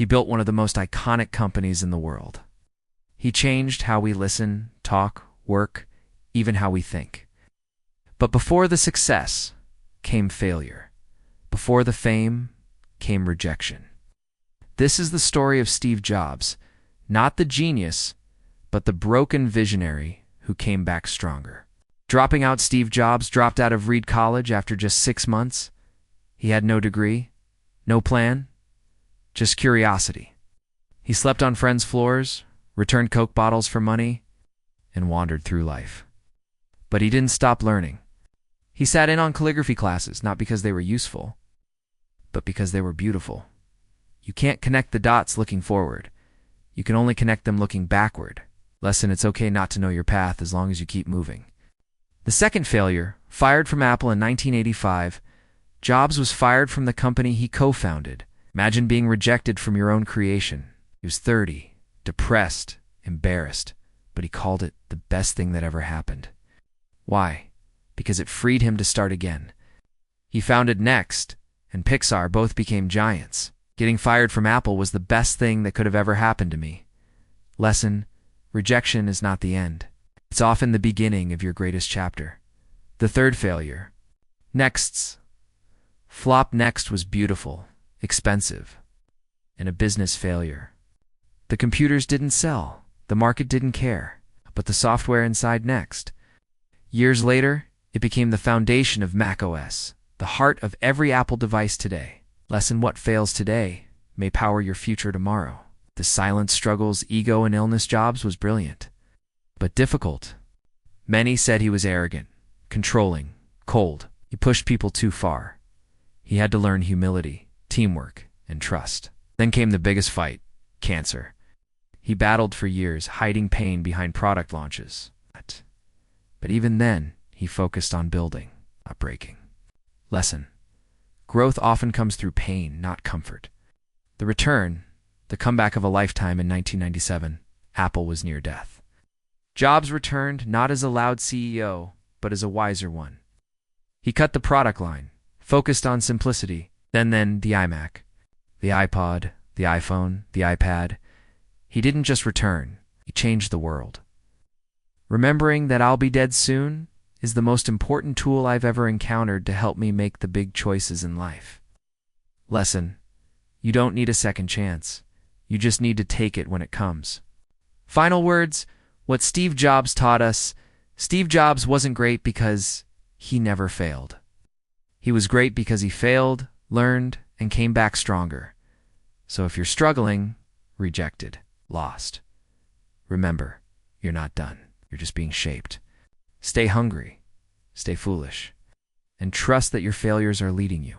He built one of the most iconic companies in the world. He changed how we listen, talk, work, even how we think. But before the success came failure. Before the fame came rejection. This is the story of Steve Jobs, not the genius, but the broken visionary who came back stronger. Dropping out, Steve Jobs dropped out of Reed College after just 6 months. He had no degree, no plan, just curiosity. He slept on friends' floors, returned Coke bottles for money, and wandered through life. But he didn't stop learning. He sat in on calligraphy classes, not because they were useful, but because they were beautiful. You can't connect the dots looking forward. You can only connect them looking backward. Lesson: it's okay not to know your path as long as you keep moving. The second failure, fired from Apple in 1985, Jobs was fired from the company he co-founded. Imagine being rejected from your own creation. He was 30, depressed, embarrassed, but he called it the best thing that ever happened. Why? Because it freed him to start again. He founded Next and Pixar both became giants. Getting fired from Apple was the best thing that could have ever happened to me. Lesson: rejection is not the end. It's often the beginning of your greatest chapter. The third failure. Next's. Flop Next was beautiful, expensive, and a business failure. The computers didn't sell, the market didn't care, but the software inside Next. Years later, it became the foundation of macOS, the heart of every Apple device today. Lesson: what fails today may power your future tomorrow. The silent struggles, ego, and illness. Jobs was brilliant, but difficult. Many said he was arrogant, controlling, cold. He pushed people too far. He had to learn humility, teamwork, and trust. Then came the biggest fight: cancer. He battled for years, hiding pain behind product launches. But even then, he focused on building, not breaking. Lesson: growth often comes through pain, not comfort. The return, the comeback of a lifetime in 1997, Apple was near death. Jobs returned not as a loud CEO, but as a wiser one. He cut the product line, focused on simplicity, then the iMac, the iPod, the iPhone, the iPad. He didn't just return, he changed the world. Remembering that I'll be dead soon is the most important tool I've ever encountered to help me make the big choices in life. Lesson: you don't need a second chance. You just need to take it when it comes. Final words: what Steve Jobs taught us. Steve Jobs wasn't great because he never failed. He was great because he failed, learned, and came back stronger. So if you're struggling, rejected, lost, remember, you're not done. You're just being shaped. Stay hungry, stay foolish, and trust that your failures are leading you.